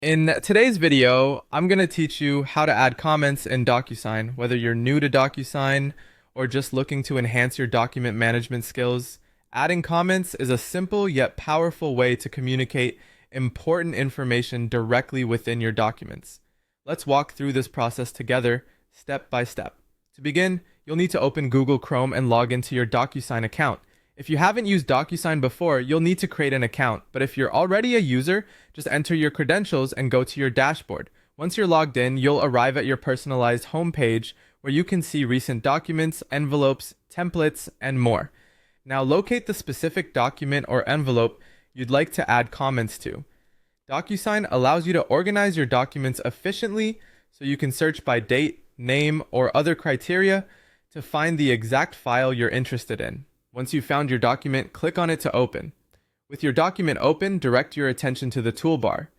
In today's video, I'm going to teach you how to add comments in DocuSign, whether you're new to DocuSign or just looking to enhance your document management skills. Adding comments is a simple yet powerful way to communicate important information directly within your documents. Let's walk through this process together, step by step. To begin, you'll need to open Google Chrome and log into your DocuSign account. If you haven't used DocuSign before, you'll need to create an account, but if you're already a user, just enter your credentials and go to your dashboard. Once you're logged in, you'll arrive at your personalized homepage where you can see recent documents, envelopes, templates, and more. Now locate the specific document or envelope you'd like to add comments to. DocuSign allows you to organize your documents efficiently so you can search by date, name, or other criteria to find the exact file you're interested in. Once you've found your document, click on it to open. With your document open, direct your attention to the toolbar.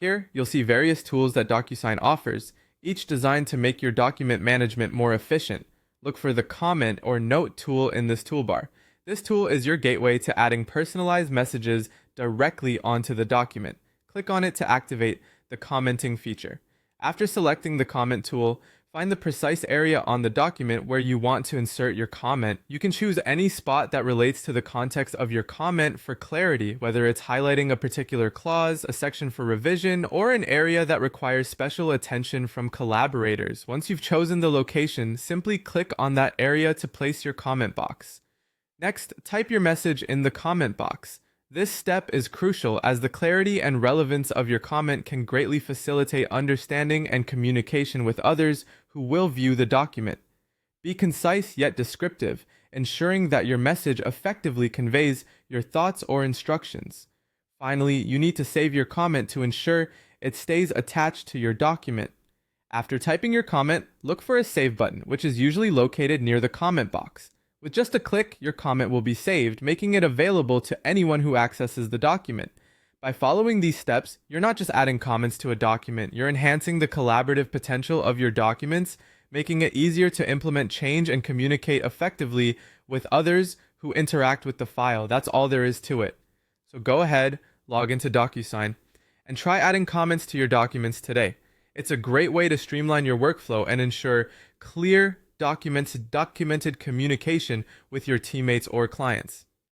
Here, you'll see various tools that DocuSign offers, each designed to make your document management more efficient. Look for the Comment or Note tool in this toolbar. This tool is your gateway to adding personalized messages directly onto the document. Click on it to activate the commenting feature. After selecting the Comment tool, find the precise area on the document where you want to insert your comment. You can choose any spot that relates to the context of your comment for clarity, whether it's highlighting a particular clause, a section for revision, or an area that requires special attention from collaborators. Once you've chosen the location, simply click on that area to place your comment box. Next, type your message in the comment box. This step is crucial as the clarity and relevance of your comment can greatly facilitate understanding and communication with others who will view the document. Be concise yet descriptive, ensuring that your message effectively conveys your thoughts or instructions. Finally, you need to save your comment to ensure it stays attached to your document. After typing your comment, look for a save button, which is usually located near the comment box. With just a click, your comment will be saved, making it available to anyone who accesses the document. By following these steps, you're not just adding comments to a document, you're enhancing the collaborative potential of your documents, making it easier to implement change and communicate effectively with others who interact with the file. That's all there is to it. So go ahead, log into DocuSign, and try adding comments to your documents today. It's a great way to streamline your workflow and ensure clear, documented communication with your teammates or clients.